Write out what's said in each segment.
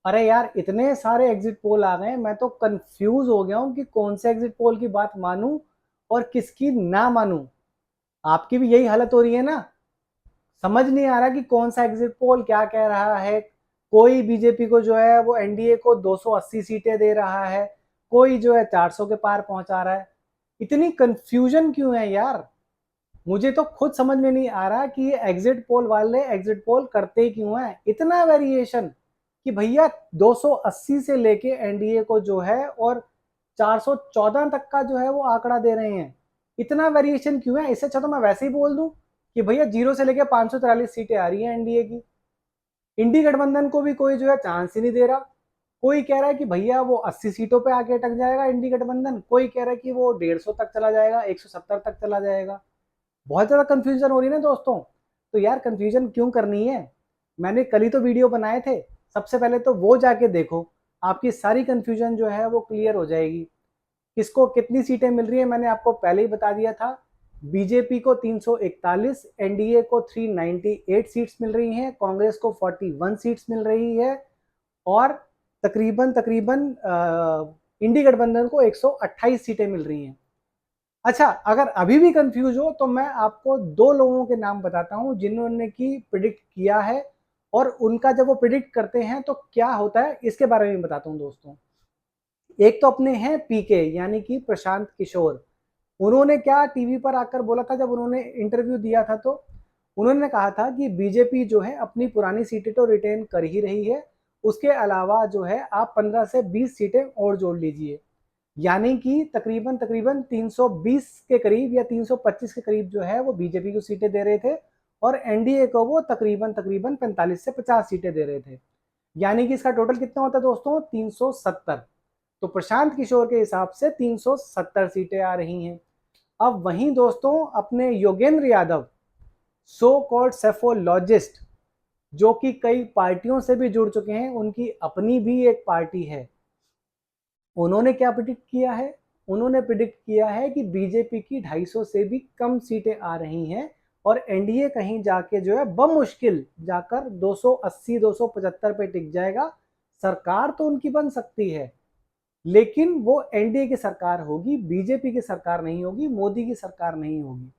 अरे यार, इतने सारे एग्जिट पोल आ गए हैं, मैं तो कंफ्यूज हो गया हूँ कि कौन से एग्जिट पोल की बात मानूं और किसकी ना मानूं। आपकी भी यही हालत हो रही है ना? समझ नहीं आ रहा कि कौन सा एग्जिट पोल क्या कह रहा है। कोई बीजेपी को जो है वो एनडीए को 280 सीटें दे रहा है, कोई जो है 400 के पार पहुंचा रहा है। इतनी कंफ्यूजन क्यों है यार? मुझे तो खुद समझ में नहीं आ रहा कि ये एग्जिट पोल वाले एग्जिट पोल करते क्यों हैं इतना वेरिएशन, कि भैया 280 से लेके एनडीए को जो है और 414 तक का जो है वो आंकड़ा दे रहे हैं। इतना वेरिएशन क्यों है? इससे अच्छा तो मैं वैसे ही बोल दूं कि भैया 0 से लेके 543 सीटें आ रही हैं एनडीए की। इंडी गठबंधन को भी कोई जो है चांस ही नहीं दे रहा। कोई कह रहा है कि भैया वो 80 सीटों पे आके अटक जाएगा इंडी गठबंधन, कोई कह रहा है कि वो 150 तक चला जाएगा, 170 तक चला जाएगा। बहुत ज्यादा कंफ्यूजन हो रही है ना दोस्तों। तो यार कंफ्यूजन क्यों करनी है? मैंने कल ही तो वीडियो बनाए थे। सबसे पहले तो वो जाके देखो, आपकी सारी कंफ्यूजन जो है वो क्लियर हो जाएगी। किसको कितनी सीटें मिल रही है मैंने आपको पहले ही बता दिया था। बीजेपी को 341, एनडीए को 398 सीट्स मिल रही हैं, कांग्रेस को 41 सीट्स मिल रही है, और तकरीबन तकरीबन इंडी गठबंधन को 128 सीटें मिल रही हैं। अच्छा, अगर अभी भी कंफ्यूज हो तो मैं आपको दो लोगों के नाम बताता हूं जिन्होंने की प्रिडिक्ट किया है, और उनका जब वो प्रिडिक्ट करते हैं तो क्या होता है इसके बारे में बताता हूं दोस्तों। एक तो अपने हैं पीके, यानी कि प्रशांत किशोर। उन्होंने क्या टीवी पर आकर बोला था जब उन्होंने इंटरव्यू दिया था, तो उन्होंने कहा था कि बीजेपी जो है अपनी पुरानी सीटें तो रिटेन कर ही रही है, उसके अलावा जो है आप 15 से 20 सीटें और जोड़ लीजिए, यानी कि तकरीबन तकरीबन 320 के करीब या 325 के करीब जो है वो बीजेपी को सीटें दे रहे थे, और एनडीए को वो तकरीबन तकरीबन 45 से 50 सीटें दे रहे थे। यानी कि इसका टोटल कितना होता है दोस्तों? 370। तो प्रशांत किशोर के हिसाब से 370 सीटें आ रही हैं। अब वहीं दोस्तों अपने Yogendra Yadav, so called psephologist, जो कि कई पार्टियों से भी जुड़ चुके हैं, उनकी अपनी भी एक पार्टी है, उन्होंने क्या प्रिडिक्ट किया है? उन्होंने प्रिडिक्ट किया है कि बीजेपी की 250 से भी कम सीटें आ रही हैं, और एनडीए कहीं जाके जो है बमुश्किल जाकर 280 275 पे टिक जाएगा। सरकार तो उनकी बन सकती है, लेकिन वो एनडीए की सरकार होगी, बीजेपी की सरकार नहीं होगी, मोदी की सरकार नहीं होगी।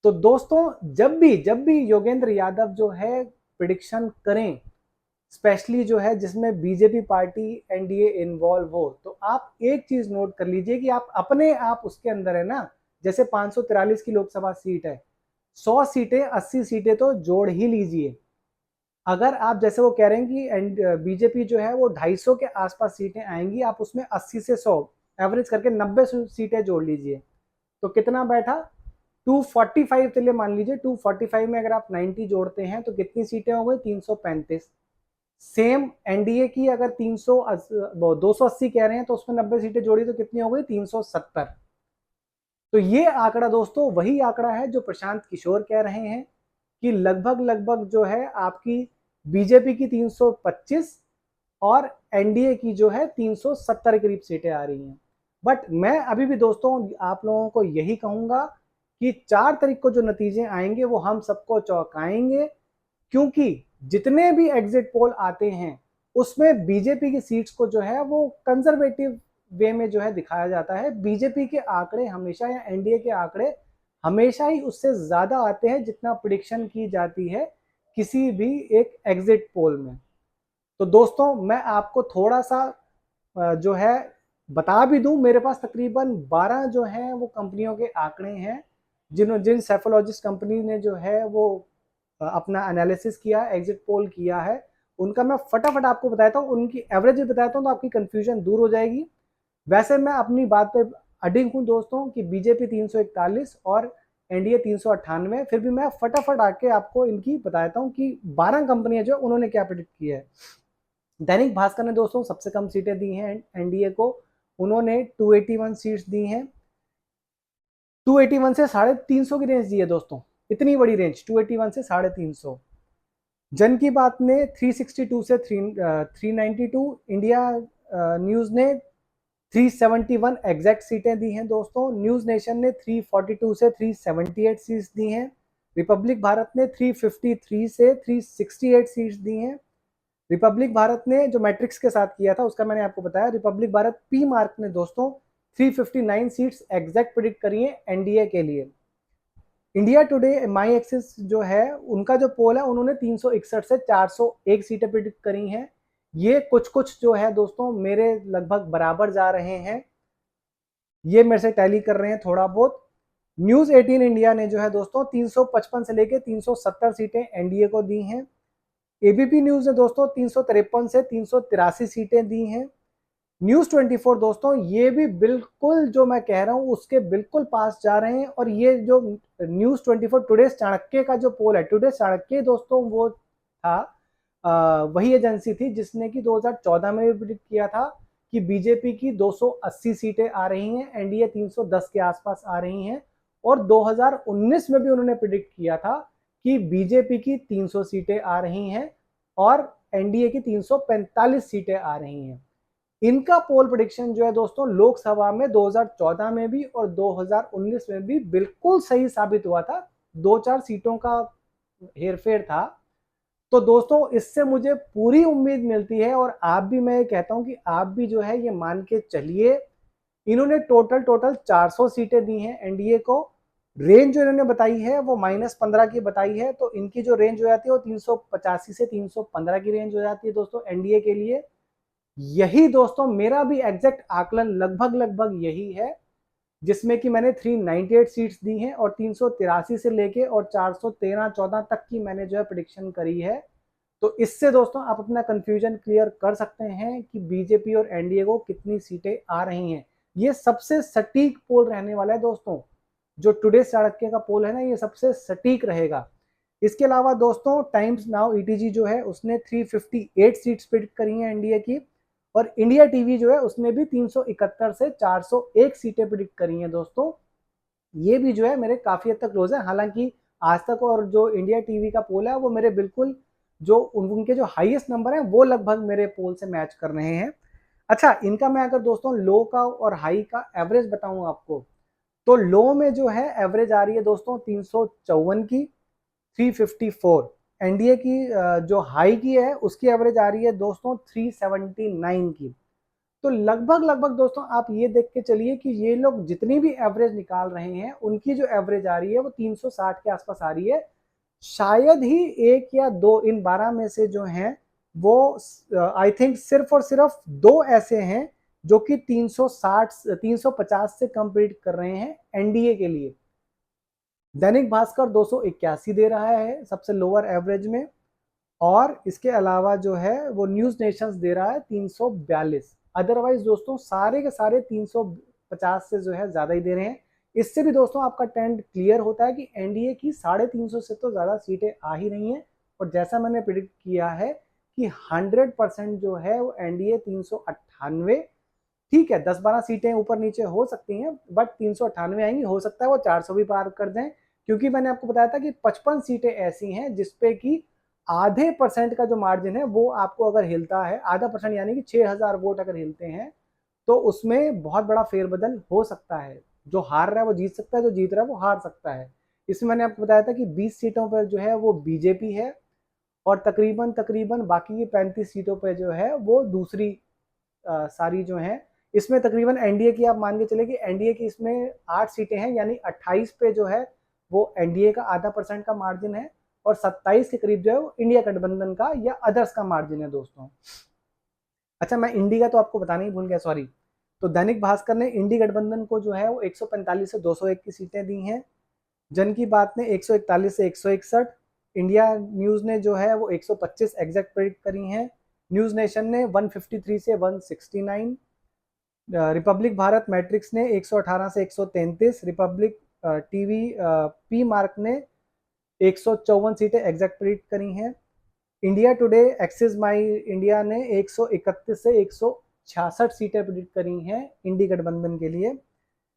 तो दोस्तों जब भी योगेंद्र यादव जो है प्रिडिक्शन करें, स्पेशली जो है जिसमें बीजेपी पार्टी एनडीए इन्वॉल्व हो, तो आप एक चीज नोट कर लीजिए कि आप अपने आप उसके अंदर है ना। जैसे 543 की लोकसभा सीट है, 100 सीटें 80 सीटें तो जोड़ ही लीजिए। अगर आप जैसे वो कह रहे हैं कि एंड बीजेपी जो है वो 250 के आसपास सीटें आएंगी, आप उसमें 80 से 100 एवरेज करके 90 सीटें जोड़ लीजिए, तो कितना बैठा? 245। चलिए मान लीजिए 245 में अगर आप 90 जोड़ते हैं तो कितनी सीटें हो गई? 335। सेम एनडीए की अगर 280 कह रहे हैं तो उसमें 90 सीटें जोड़ी तो कितनी हो गई? 370। तो ये आंकड़ा दोस्तों वही आंकड़ा है जो प्रशांत किशोर कह रहे हैं, कि लगभग लगभग जो है आपकी बीजेपी की 325 और एनडीए की जो है 370 के करीब सीटें आ रही हैं। बट मैं अभी भी दोस्तों आप लोगों को यही कहूंगा कि 4 तारीख को जो नतीजे आएंगे वो हम सबको चौंकाएंगे, क्योंकि जितने भी एग्जिट पोल आते हैं उसमें बीजेपी की सीट्स को जो है वो कंजर्वेटिव वे में जो है दिखाया जाता है। बीजेपी के आंकड़े हमेशा, या एनडीए के आंकड़े हमेशा ही उससे ज्यादा आते हैं जितना प्रिडिक्शन की जाती है किसी भी एक एग्जिट पोल में। तो दोस्तों मैं आपको थोड़ा सा जो है बता भी दूं, मेरे पास तकरीबन 12 जो है वो कंपनियों के आंकड़े हैं, जिन सेफोलॉजिस्ट कंपनी ने जो है वो अपना एनालिसिस किया, एग्जिट पोल किया है, उनका मैं फटाफट आपको बताता हूँ, उनकी एवरेज भी बताता हूँ तो आपकी कंफ्यूजन दूर हो जाएगी। वैसे मैं अपनी बात पे अडिग हूँ दोस्तों कि बीजेपी 341 और एनडीए 398, फिर भी मैं फटाफट आके आपको इनकी बताता हूँ कि 12 कंपनियां जो उन्होंने क्या प्रिडिक्ट किया है। दैनिक भास्कर ने दोस्तों सबसे कम सीटें दी हैं एनडीए को, उन्होंने 281 सीट्स दी हैं। 281 से 350 की रेंज दी है दोस्तों, इतनी बड़ी रेंज 281 से 350। जन की बात ने 362 से 392, इंडिया न्यूज ने 371 एग्जैक्ट सीटें दी हैं दोस्तों। न्यूज नेशन ने 342 से 378 सीट्स दी हैं। रिपब्लिक भारत ने 353 से 368 सीट्स दी हैं। रिपब्लिक भारत ने जो मैट्रिक्स के साथ किया था उसका मैंने आपको बताया। रिपब्लिक भारत पी मार्क ने दोस्तों 359 सीट्स एग्जैक्ट प्रिडिक्ट करी है एनडीए के लिए। इंडिया टुडे माई एक्सिस जो है उनका जो पोल है उन्होंने 361 से 401 सीटें प्रिडिक्ट करी हैं। ये कुछ कुछ जो है दोस्तों मेरे लगभग बराबर जा रहे हैं, ये मेरे से टैली कर रहे हैं थोड़ा बहुत। न्यूज 18 इंडिया ने जो है दोस्तों 355 से लेके 370 सीटें एनडीए को दी हैं। एबीपी न्यूज ने दोस्तों 353 से 383 सीटें दी हैं। न्यूज 24 दोस्तों ये भी बिल्कुल जो मैं कह रहा हूं उसके बिल्कुल पास जा रहे हैं। और ये जो न्यूज 24 टुडे चाणक्य का जो पोल है, टुडे चाणक्य दोस्तों वो था वही एजेंसी थी जिसने कि 2014 में भी प्रिडिक्ट किया था कि बीजेपी की 280 सीटें आ रही हैं, एनडीए 310 के आसपास आ रही हैं। और 2019 में भी उन्होंने प्रिडिक्ट किया था कि बीजेपी की 300 सीटें आ रही हैं और एनडीए की 345 सीटें आ रही हैं। इनका पोल प्रेडिक्शन जो है दोस्तों लोकसभा में 2014 में भी और 2019 में भी बिल्कुल सही साबित हुआ था। 2-4 सीटों का हेरफेर था। तो दोस्तों इससे मुझे पूरी उम्मीद मिलती है और आप भी, मैं कहता हूं कि आप भी जो है ये मान के चलिए, इन्होंने टोटल 400 सीटें दी हैं एनडीए को। रेंज जो इन्होंने बताई है वो -15 की बताई है, तो इनकी जो रेंज हो जाती है वो 385 से 315 की रेंज हो जाती है दोस्तों एनडीए के लिए। यही दोस्तों मेरा भी एग्जैक्ट आकलन लगभग यही है, जिसमें कि मैंने 398 सीट्स दी हैं और 383 से लेके और 413-14 तक की मैंने जो है प्रेडिक्शन करी है। तो इससे दोस्तों आप अपना कंफ्यूजन क्लियर कर सकते हैं कि बीजेपी और एनडीए को कितनी सीटें आ रही हैं। ये सबसे सटीक पोल रहने वाला है दोस्तों, जो टुडे चाणक्य का पोल है ना, ये सबसे सटीक रहेगा। इसके अलावा दोस्तों टाइम्स नाउ ईटीजी जो है उसने 358 सीट्स प्रेडिक्ट करी हैं एनडीए की। और इंडिया टीवी जो है उसने भी 371 से 401 सीटें प्रेडिक्ट करी हैं दोस्तों। ये भी जो है मेरे काफी हद तक क्लोज है। हालांकि आज तक और जो इंडिया टीवी का पोल है वो मेरे बिल्कुल जो उनके जो हाईएस्ट नंबर है वो लगभग मेरे पोल से मैच कर रहे हैं। अच्छा, इनका मैं अगर दोस्तों लो का और हाई का एवरेज बताऊं आपको, तो लो में जो है एवरेज आ रही है दोस्तों 354 की, 354। एनडीए की जो हाई की है उसकी एवरेज आ रही है दोस्तों 379 की। तो लगभग दोस्तों आप ये देख के चलिए कि ये लोग जितनी भी एवरेज निकाल रहे हैं उनकी जो एवरेज आ रही है वो 360 के आसपास आ रही है। शायद ही एक या दो इन 12 में से जो हैं वो आई थिंक सिर्फ और सिर्फ दो ऐसे हैं जो कि 360 350 से कंप्लीट कर रहे हैं एनडीए के लिए। दैनिक भास्कर 281 दे रहा है सबसे लोअर एवरेज में, और इसके अलावा जो है वो न्यूज नेशंस दे रहा है 342। अदरवाइज दोस्तों सारे के सारे 350 से जो है ज्यादा ही दे रहे हैं। इससे भी दोस्तों आपका ट्रेंड क्लियर होता है कि एनडीए की 350 से तो ज्यादा सीटें आ ही रही हैं। और जैसा मैंने प्रिडिक्ट किया है कि 100% जो है वो एनडीए 398, ठीक है 10-12 सीटें ऊपर नीचे हो सकती हैं बट 398 आएंगी। हो सकता है वो 400 भी पार कर दें, क्योंकि मैंने आपको बताया था कि 55 सीटें ऐसी हैं जिसपे कि आधे परसेंट का जो मार्जिन है वो आपको अगर हिलता है, आधा परसेंट यानी कि 6000 वोट अगर हिलते हैं तो उसमें बहुत बड़ा फेरबदल हो सकता है। जो हार रहा है वो जीत सकता है, जो जीत रहा है वो हार सकता है। इसमें मैंने आपको बताया था कि 20 सीटों पर जो है वो बीजेपी है और तकरीबन तकरीबन बाकी की 35 सीटों पर जो है वो दूसरी सारी जो हैं। इसमें तकरीबन एनडीए की आप मान के चले कि एनडीए की इसमें 8 सीटें हैं, यानी 28 पे जो है वो एनडीए का आधा परसेंट का मार्जिन है और 27 के करीब जो है वो इंडिया गठबंधन का या अदर्स का मार्जिन है दोस्तों। अच्छा, मैं इंडी का तो आपको बताना ही भूल गया, सॉरी। तो दैनिक भास्कर ने इंडी गठबंधन को जो है वो 145 से 201 की सीटें दी हैं। जन की बात ने 141 से 161, इंडिया न्यूज ने जो है वो 125 एग्जैक्ट प्रेडिक्ट करी हैं। न्यूज नेशन ने 153 से 169, रिपब्लिक भारत मैट्रिक्स ने 118 से 133, रिपब्लिक टीवी पी मार्क ने 154 सीटें एग्जैक्ट प्रिडिक्ट करी हैं। इंडिया टुडे एक्सिस माई इंडिया ने 131 से 166 सीटें प्रिडिक्ट करी हैं इंडी गठबंधन के लिए।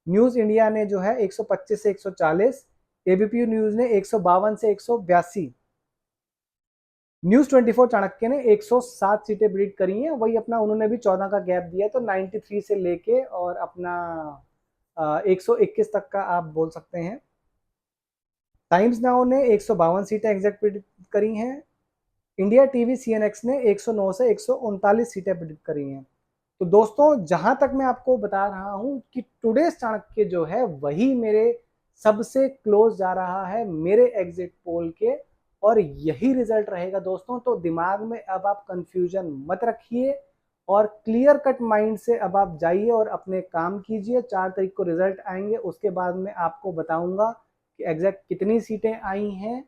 न्यूज इंडिया ने जो है 125 से 140, एबीपी न्यूज ने 152 से 182, न्यूज 24 चाणक्य ने 107 सीटें प्रिडिक्ट करी हैं। वही अपना उन्होंने भी 14 का गैप दिया है, तो 93 से लेके और अपना 121 तक का आप बोल सकते हैं। टाइम्स नाउ ने 152 सीटें एग्जैक्ट प्रिडिक्ट करी हैं। इंडिया टीवी सीएनएक्स ने 109 से 139 सीटें प्रेडिक्ट करी हैं। तो दोस्तों जहां तक मैं आपको बता रहा हूं कि टुडेस चाणक्य जो है वही मेरे सबसे क्लोज जा रहा है मेरे एग्जिट पोल के, और यही रिजल्ट रहेगा दोस्तों। तो दिमाग में अब आप कंफ्यूजन मत रखिए और क्लियर कट माइंड से अब आप जाइए और अपने काम कीजिए। 4 तारीख को रिजल्ट आएंगे, उसके बाद में आपको बताऊंगा कि एग्जैक्ट कितनी सीटें आई हैं।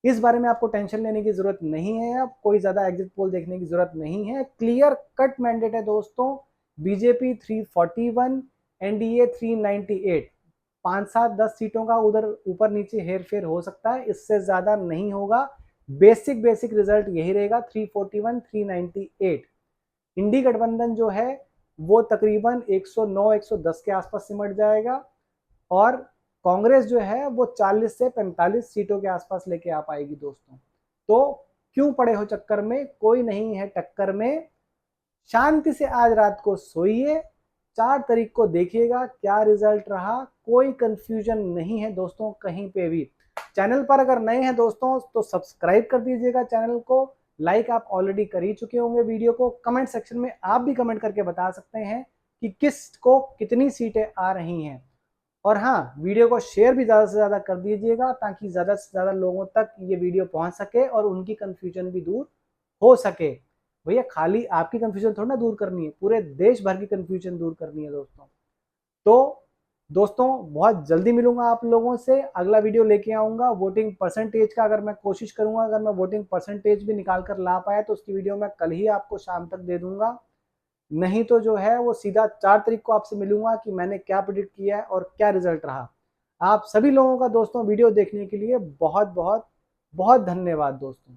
इस बारे में आपको टेंशन लेने की जरूरत नहीं है, अब कोई ज्यादा एग्जिट पोल देखने की जरूरत नहीं है। क्लियर कट मैंडेट है दोस्तों। बीजेपी 341, एनडीए 398, 5 7 10 सीटों का उधर ऊपर नीचे हेर फेर हो सकता है, इससे ज्यादा नहीं होगा। बेसिक रिजल्ट यही रहेगा 341 398। इंडी गठबंधन जो है वो तकरीबन 109 110 के आसपास सिमट जाएगा, और कांग्रेस जो है वो 40 से 45 सीटों के आसपास लेके आ पाएगी दोस्तों। तो क्यों पड़े हो चक्कर में, कोई नहीं है टक्कर में। शांति से आज रात को सोइए, 4 तारीख को देखिएगा क्या रिजल्ट रहा। कोई कंफ्यूजन नहीं है दोस्तों कहीं पे भी। चैनल पर अगर नए हैं दोस्तों तो सब्सक्राइब कर दीजिएगा चैनल को। लाइक आप ऑलरेडी कर ही चुके होंगे वीडियो को। कमेंट सेक्शन में आप भी कमेंट करके बता सकते हैं कि किस को कितनी सीटें आ रही हैं। और हाँ, वीडियो को शेयर भी ज़्यादा से ज़्यादा कर दीजिएगा ताकि ज़्यादा से ज़्यादा लोगों तक ये वीडियो पहुंच सके और उनकी कंफ्यूजन भी दूर हो सके। भैया खाली आपकी कंफ्यूजन थोड़ा ना दूर करनी है, पूरे देश भर की कंफ्यूजन दूर करनी है दोस्तों। तो दोस्तों बहुत जल्दी मिलूंगा आप लोगों से, अगला वीडियो लेके आऊंगा वोटिंग परसेंटेज का। अगर मैं कोशिश करूंगा, अगर मैं वोटिंग परसेंटेज भी निकाल कर ला पाया तो उसकी वीडियो मैं कल ही आपको शाम तक दे दूंगा। नहीं तो जो है वो सीधा 4 तारीख को आपसे मिलूंगा कि मैंने क्या प्रेडिक्ट किया है और क्या रिजल्ट रहा। आप सभी लोगों का दोस्तों वीडियो देखने के लिए बहुत बहुत बहुत धन्यवाद दोस्तों।